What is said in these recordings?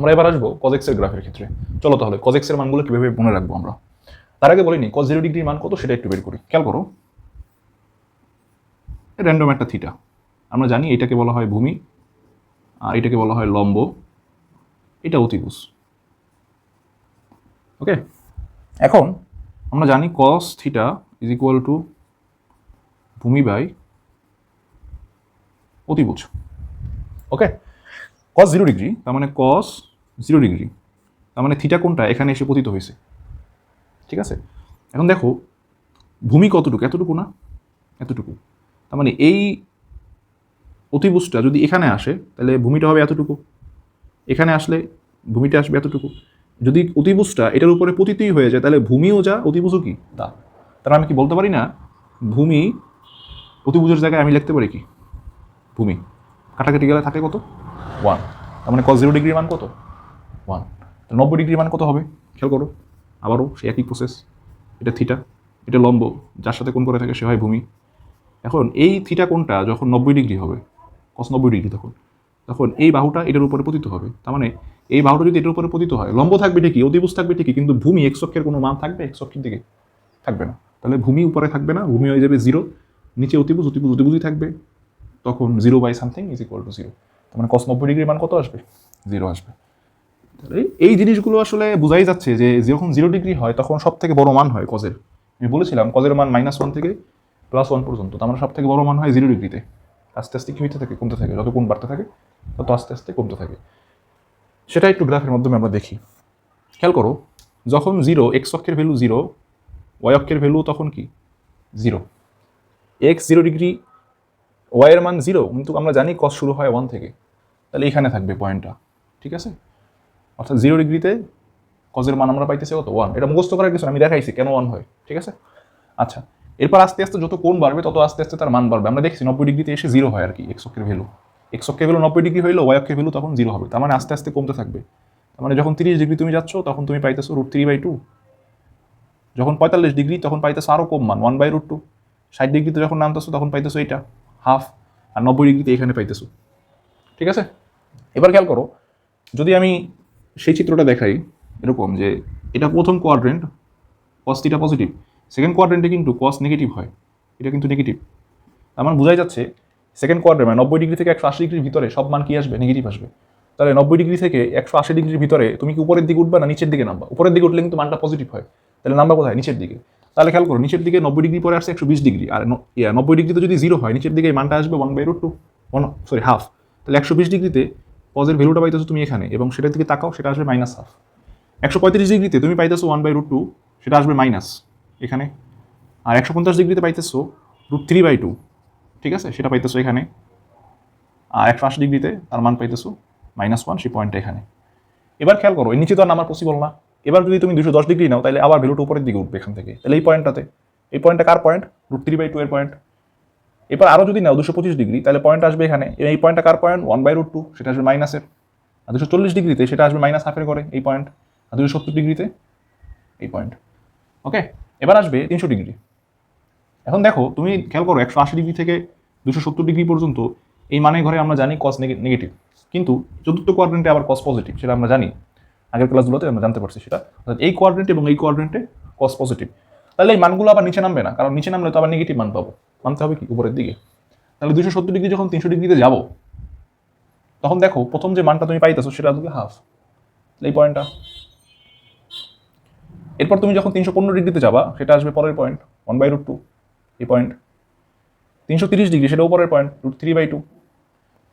আমরা এবার আসবো কজেক্সের গ্রাফের ক্ষেত্রে। চলো তাহলে কজেক্সের মানগুলো কীভাবে মনে রাখবো আমরা। তার আগে বলিনি কজ 0 ডিগ্রির মান কত সেটা একটু বের করি। খেয়াল করো, র্যান্ডম একটা থিটা, আমরা জানি এটাকে বলা হয় ভূমি, আর এটাকে বলা হয় লম্ব, এটা অতিভুজ। ওকে, এখন আমরা জানি cos theta is equal two ভূমি বাই অতিভুজ। ওকে, কস 0 ডিগ্রি তার মানে কস 0 ডিগ্রি, তার মানে থিটা কোনটা এখানে এসে পতিত হয়েছে। ঠিক আছে, এখন দেখো ভূমি কতটুকু, এতটুকু না, এতটুকু, তার মানে এই অতিভুজটা যদি এখানে আসে তাহলে ভূমিটা হবে এতটুকু, এখানে আসলে ভূমিটা আসবে এতটুকু। যদি অতিভুজটা এটার উপরে পতিতই হয়ে যায় তাহলে ভূমিও যা অতিভুজও কি তা। তার আমি কি বলতে পারি না ভূমি অতিভুজের জায়গায় আমি লিখতে পারি কি ভূমি, কাটাকাটি গেলে থাকে কত 1, তার মানে কস 0 ডিগ্রির মান কত 1। 90 ডিগ্রির মান কত হবে খেয়াল করো, আবারও সেই একই প্রসেস, এটা থিটা, এটা লম্ব, যার সাথে কোণ করে থাকে সে হয় ভূমি। এখন এই থিটা কোণটা যখন 90 ডিগ্রি হবে, কস 90 ডিগ্রি, তখন এই বাহুটা এটার উপরে পতিত হবে। তার মানে এই বাহুটা যদি এটার উপরে পতিত হয়, লম্ব থাকবে ঠিকই, অতিভুজ থাকবে ঠিকই, কিন্তু ভূমি এক্স অক্ষের কোনো মান থাকবে এক্স অক্ষের দিকে থাকবে না। তাহলে ভূমি উপরে থাকবে না, ভূমি হয়ে যাবে 0, নিচে অতিভুজ, অতিভুজই থাকবে, তখন 0 by something is equal to 0। তার মানে কস 90 ডিগ্রির মান কত আসবে 0 আসবে। তাহলে এই জিনিসগুলো আসলে বোঝাই যাচ্ছে যে যখন 0 ডিগ্রি হয় তখন সব থেকে বড় মান হয় কজের। আমি বলেছিলাম কজের মান -1 থেকে +1 পর্যন্ত, তার মানে সব থেকে বড় মান হয় 0 ডিগ্রিতে। আস্তে আস্তে কি হইতে থাকে, কমতে থাকে, যত কোণ বাড়তে থাকে তত আস্তে আস্তে কমতে থাকে। সেটা একটু গ্রাফের মাধ্যমে আমরা দেখি। খেয়াল করো, যখন 0 এক্স অক্ষের ভ্যালু 0, ওয়াই অক্ষের ভ্যালু তখন কি 0। এক্স 0 ডিগ্রি, ওয়াই এর মান 0, কিন্তু আমরা জানি কস শুরু হয় 1 থেকে, তাহলে এখানে থাকবে পয়েন্টটা। ঠিক আছে, অর্থাৎ 0 ডিগ্রিতে কজের মান আমরা পাইতেছি কত 1। এটা মুখস্থ করার কিছু আমি দেখাইছি কেন 1 হয়। ঠিক আছে, আচ্ছা, এরপর আস্তে আস্তে যত কোণ বাড়বে তত আস্তে আস্তে তার মান বাড়বে। আমরা দেখছি 90 ডিগ্রিতে এসে 0 হয় আর কি এক্স অক্ষের ভ্যালু, এক্স অক্ষের ভ্যালু 90 ডিগ্রি হইলো, ওয়াই অক্ষের ভ্যালু তখন 0 হবে। তার মানে আস্তে আস্তে কমতে থাকবে। তার মানে যখন 30 ডিগ্রি তুমি যাচ্ছ তখন তুমি পাইতেছো √3/2, যখন 45 ডিগ্রি তখন পাইতেছো আরও কম মান 1/√2, 60 ডিগ্রিতে যখন নামতেছো তখন পাইতেছো এটা হাফ, আর 90 ডিগ্রিতে এখানে পাইতেছো। ঠিক আছে, এবার খেয়াল করো, যদি আমি সেই চিত্রটা দেখাই এরকম যে এটা প্রথম quadrant, cos theta positive, second কোয়াড্রেন্টে কিন্তু কস নেগেটিভ হয়, এটা কিন্তু নেগেটিভ। আমার বোঝাই যাচ্ছে সেকেন্ড কোয়াড্রেন্ট মানে 90 ডিগ্রি থেকে 180 ডিগ্রির ভিতরে সব মান কি আসবে নেগেটিভ আসবে। তাহলে 90 ডিগ্রি থেকে 180 ডিগ্রির ভিতরে তুমি কি উপরের দিকে উঠবা না নিচের দিকে নামবা? উপরের দিকে উঠলে কিন্তু মানটা পজিটিভ হয়, তাহলে নামবা কোথায় নিচের দিকে। তাহলে খেয়াল করো নিচের দিকে 90 ডিগ্রি পরে আসছে 120 ডিগ্রি, আর 90 ডিগ্রিতে যদি 0 হয় নিচের দিকে মানটা আসবে 1/√2, হাফ। তাহলে 120 ডিগ্রিতে কজের ভ্যালুটা পাইতেছো তুমি এখানে, এবং সেটার দিকে তাকাও, সেটা আসবে -হাফ। 135 ডিগ্রিতে তুমি পাইতেছো 1/√2, সেটা আসবে মাইনাস এখানে। আর 150 ডিগ্রিতে পাইতেছো √3/2, ঠিক আছে, সেটা পাইতেছো এখানে। আর 180 ডিগ্রিতে তার মান পাইতেছো -1, সেই পয়েন্টটা এখানে। এবার খেয়াল করো, এর নিচে তো আর নামার পসিবল না। এবার যদি তুমি 210 ডিগ্রি নাও তাহলে আবার ভ্যালুটা উপরের দিকে উঠবে এখান থেকে, তাহলে এই পয়েন্টটাতে, এই পয়েন্টটা কার পয়েন্ট √3/2 এর পয়েন্ট। এবার আরও যদি নাও 225 ডিগ্রি তাহলে পয়েন্ট আসবে এখানে, এই পয়েন্টটা কার পয়েন্ট 1/√2, সেটা আসবে মাইনাসের। আর 240 ডিগ্রিতে সেটা আসবে -হাফের করে এই পয়েন্ট। আর 270 ডিগ্রিতে এই পয়েন্ট। ওকে, এবার আসবে 300 ডিগ্রি। এখন দেখো তুমি খেয়াল করো 180 ডিগ্রি থেকে 270 ডিগ্রি পর্যন্ত এই মানের ঘরে আমরা জানি কস নেগেটিভ, কিন্তু চতুর্থ কোয়াড্রেন্টে আবার কস পজিটিভ, সেটা আমরা জানি আগের ক্লাসগুলোতে আমরা জানতে পারছি সেটা। অর্থাৎ এই কোয়াড্রেন্টে এবং এই কোয়াড্রেন্টে কস পজিটিভ, তাহলে এই মানগুলো আবার নিচে নামবে না, কারণ নিচে নামলে তো আবার নেগেটিভ মান পাবো, মানতে হবে কি উপরের দিকে। তাহলে 270 ডিগ্রি যখন 300 ডিগ্রিতে যাবো তখন দেখো প্রথম যে মানটা তুমি পাইতেছো সেটা হবে হাফ, এই পয়েন্টটা। এরপর তুমি যখন 315 ডিগ্রিতে যাবা সেটা আসবে পরের পয়েন্ট 1/√2, এই পয়েন্ট। 330 ডিগ্রি সেটা উপরের পয়েন্ট √3/2,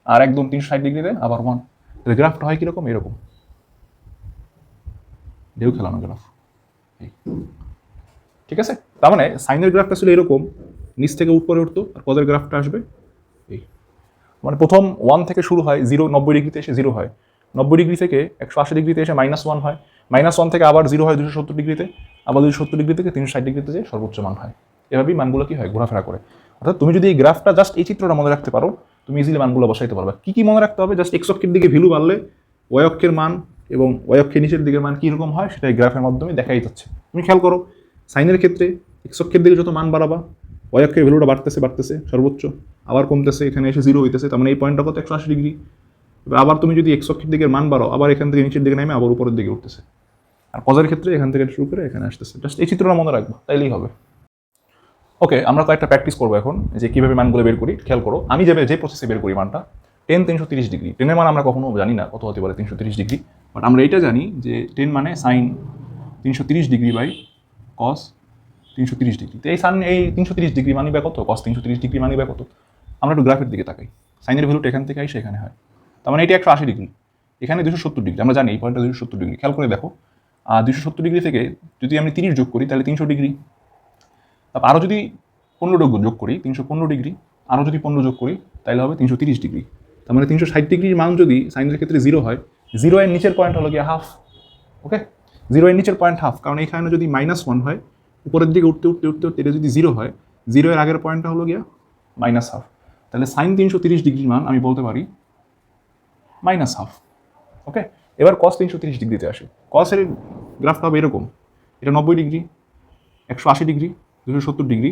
আর একদম 360 ডিগ্রিতে আবার 1। তাহলে গ্রাফটা হয় কিরকম, এরকম ঢেউ খেলানো গ্রাফ। ঠিক আছে, তার মানে সাইনের গ্রাফটা ছিল এরকম, নিচ থেকে উপরে উঠতো, আর কজের গ্রাফটা আসবে এই। মানে প্রথম 1 থেকে শুরু হয়, 0 90 ডিগ্রিতে এসে 0 হয়, 90 ডিগ্রি থেকে 180 ডিগ্রিতে এসে -1 হয়, -1 থেকে আবার 0 হয় 270 ডিগ্রিতে, আবার 270 ডিগ্রি থেকে 360 ডিগ্রিতে যে সর্বোচ্চ মান হয়। এভাবেই মানগুলো কি হয় ঘোরাফেরা করে। অর্থাৎ তুমি যদি এই গ্রাফটা জাস্ট এই চিত্রটা মনে রাখতে পারো তুমি ইজিলি মানগুলো বসাইতে পারবে। কি কি মনে রাখতে হবে, জাস্ট এক্স অক্ষের দিকে ভ্যালু বাড়লে ওয়াই অক্ষের মান এবং ওয়াই অক্ষের নিচের দিকের মান কীরকম হয় সেটা এই গ্রাফের মাধ্যমে দেখাই যাচ্ছে। তুমি খেয়াল করো সাইনের ক্ষেত্রে এক্স অক্ষের দিকে যত মান বাড়াবা ওয়াই অক্ষের ভ্যালুটা বাড়তেছে সর্বোচ্চ, আবার কমতেছে, এখানে এসে 0 হইতেছে, তার মানে এই পয়েন্টটা কত 180 ডিগ্রি। এবার আবার তুমি যদি এক্স অক্ষের দিকে মান বাড়াও, আবার এখান থেকে নিচের দিকে নেমে আবার উপরের দিকে উঠতেছে। আর কজের ক্ষেত্রে এখান থেকে শুরু করে এখানে আসতেছে। জাস্ট এই চিত্রটা মনে রাখবো, তাইলেই হবে। ওকে, আমরা কয়েকটা প্র্যাকটিস করবো এখন, যে কীভাবে মানগুলো বের করি। খেয়াল করো, আমি যে প্রসেসে বের করি মানটা, 330 ডিগ্রি। 10-এর মান আমরা কখনো জানি না কত হতে পারে 330 ডিগ্রি, বাট আমরা এটা জানি যে 10 মানে sine 330 degree by cos 330 degree. তো এই 330 ডিগ্রি মানি বা কত, কস 330 ডিগ্রি মানি বা কত। আমরা একটু গ্রাফের দিকে তাকাই, সাইনের ভ্যালুটা এখান থেকে আসে এখানে হয়, তার মানে এটা 180 ডিগ্রি, এখানে 270 ডিগ্রি। আমরা জানি এই পয়েন্টটা 270 ডিগ্রি। খেয়াল করে দেখো, 270 ডিগ্রি থেকে যদি আমি 30 যোগ করি তাহলে 300 ডিগ্রি। তারপর আরও যদি 15 যোগ করি 315 ডিগ্রি, আরও যদি 15 যোগ করি তাহলে হবে 330 ডিগ্রি। তার মানে 360 ডিগ্রির মান যদি সাইনের ক্ষেত্রে 0 হয়, 0 এর নিচের পয়েন্ট হলো গিয়ে হাফ। ওকে, 0 এর নিচের পয়েন্ট হাফ, কারণ এখানে যদি -1 হয়, উপরের দিকে উঠতে উঠতে উঠতে উঠতে এটা যদি 0 হয়, 0 এর আগের পয়েন্টটা হলো গিয়া -হাফ। তাহলে সাইন 330 ডিগ্রির মান আমি বলতে পারি -হাফ। ওকে, এবার কস 330 ডিগ্রিতে আসে। কসের গ্রাফটা হবে এরকম, এটা 90 ডিগ্রি, 180 ডিগ্রি, 270 ডিগ্রি,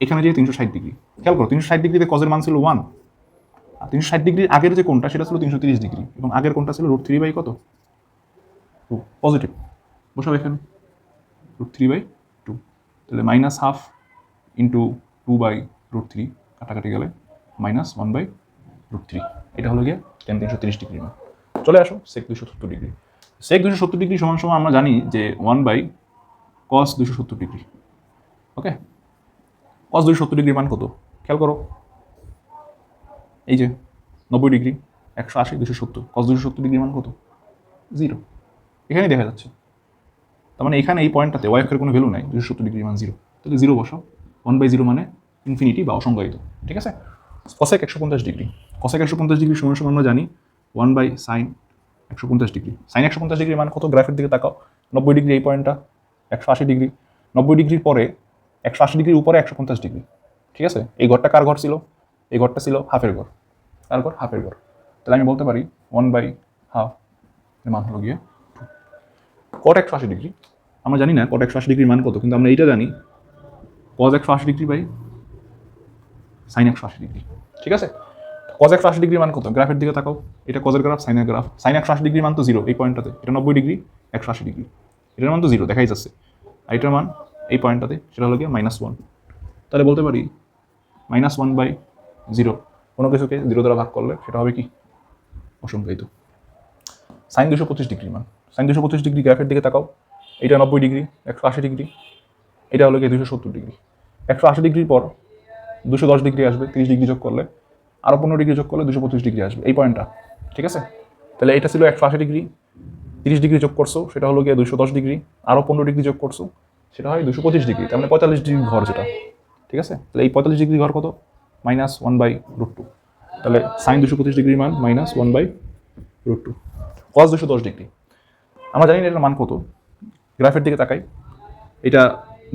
এখানে যে 360 ডিগ্রি। খেয়াল করো, 360 ডিগ্রিতে কজের মান ছিল 1, আর 360 ডিগ্রির আগের যে কোণটা সেটা ছিল 330 ডিগ্রি, এবং আগের কোণটা ছিল √3 বাই কত, 2 পজিটিভ। বসাবো এখানে √3/2, তাহলে -হাফ ইন্টু 2/√3, কাটাকাটি গেলে -1/√3। এটা হলো গিয়ে 330 ডিগ্রি মান। চলে আসো সেক 270 ডিগ্রি। সেক 270 ডিগ্রি সমান সমান আমরা জানি যে 1/cos 270 ডিগ্রি। ওকে, cos 270 ডিগ্রির মান কত খেয়াল করো, এই যে 90 ডিগ্রি, 180, 270, cos 270 ডিগ্রির মান কত, 0। এখানেই দেখা যাচ্ছে। তার মানে এখানে এই পয়েন্টটাতে ওয়াই অক্ষের কোনো ভ্যালু নাই, 270 ডিগ্রি মান 0, তাহলে 0 বসাও। 1/0 মানে ইনফিনিটি বা অসংজ্ঞায়িত। ঠিক আছে, কসেক 150 ডিগ্রি। কসেক 150 ডিগ্রি সমান সমান আমরা জানি 1/sin 150 ডিগ্রি। সাইন 150 ডিগ্রির মান কত, গ্রাফের দিকে তাকাও, 90 ডিগ্রি এই পয়েন্টটা, 180 ডিগ্রি, 90 ডিগ্রির পরে 180 ডিগ্রির উপরে 150 ডিগ্রি। ঠিক আছে, এই ঘরটা কার ঘর ছিল, এই ঘরটা ছিল হাফের ঘর। কার ঘর, হাফের ঘর। তাহলে আমি বলতে পারি 1/2 এর মান হলো গিয়ে cot 180 ডিগ্রি। আমরা জানি না cot 180 ডিগ্রির মান কত, কিন্তু আমরা এইটা জানি cos 180 degree by sin 180 degree. ঠিক আছে, cos 180 ডিগ্রির মান কত, গ্রাফের দিকে তাকাও, এটা cos এর গ্রাফ, sin এর গ্রাফ। sin 180 ডিগ্রির মান তো 0 এই পয়েন্টটাতে, এটা 90 ডিগ্রি, 180 ডিগ্রি, এটার মান তো 0 দেখাই যাচ্ছে। আর এটার মান এই পয়েন্টটাতে সেটা হলো গিয়ে -1। তাহলে বলতে পারি -1/0, কোনো কিছুকে 0 দ্বারা ভাগ করলে সেটা হবে কি, অসংজ্ঞায়িত। সাইন 225 ডিগ্রি মান, সাইন 225 ডিগ্রি গ্রাফের দিকে তাকাও, এটা 90 ডিগ্রি, 180 ডিগ্রি, এটা হলো গিয়ে 270 ডিগ্রি। 180 ডিগ্রির পর 210 ডিগ্রি আসবে, 30 ডিগ্রি যোগ করলে, আরও 15 ডিগ্রি যোগ করলে 225 ডিগ্রি আসবে, এই পয়েন্টটা। ঠিক আছে, তাহলে এটা ছিল 180 ডিগ্রি, 30 ডিগ্রি যোগ করছো সেটা হলো গিয়ে 210 ডিগ্রি, আরও 15 ডিগ্রি যোগ করছো সেটা হয় 225 ডিগ্রি, তার মানে 45 ডিগ্রি ঘর যেটা। ঠিক আছে, তাহলে এই 45 ডিগ্রি ঘর কত, -1/√2। তাহলে সাইন 225 ডিগ্রির মান -1/√2। cos 210 ডিগ্রি আমরা জানি না এটার মান কত, গ্রাফের দিকে তাকাই, এটা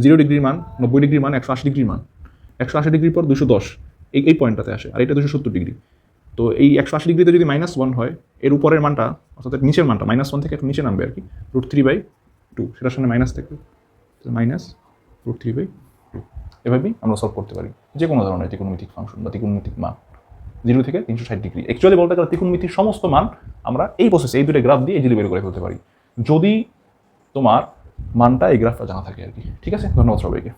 0 ডিগ্রির মান, 90 ডিগ্রির মান, 180 ডিগ্রির মান। 180 ডিগ্রির পর 210 এই পয়েন্টটাতে আসে, আর এটা 270 ডিগ্রি। তো এই 180 ডিগ্রিতে যদি -1 হয়, এর উপরের মানটা অর্থাৎ নিচের মানটা -1 থেকে একটু নিচে নামবে আর কি, √3/2, সেটার সামনে মাইনাস থাকবে, -√3/2। এভাবেই আমরা সলভ করতে পারি যে কোনো ধরনের ত্রিকোণমিতিক ফাংশন বা ত্রিকোণমিতিক মান 0 থেকে 360 ডিগ্রি। অ্যাকচুয়ালি বলতে গেলে ত্রিকোণমিতির সমস্ত মান আমরা এই প্রসেসে এই দুটো গ্রাফ দিয়ে ইজিলি বের করে ফেলতে পারি, যদি তোমার মানটা এই গ্রাফটা জানা থাকে আর কি। ঠিক আছে, ধন্যবাদ সবাইকে।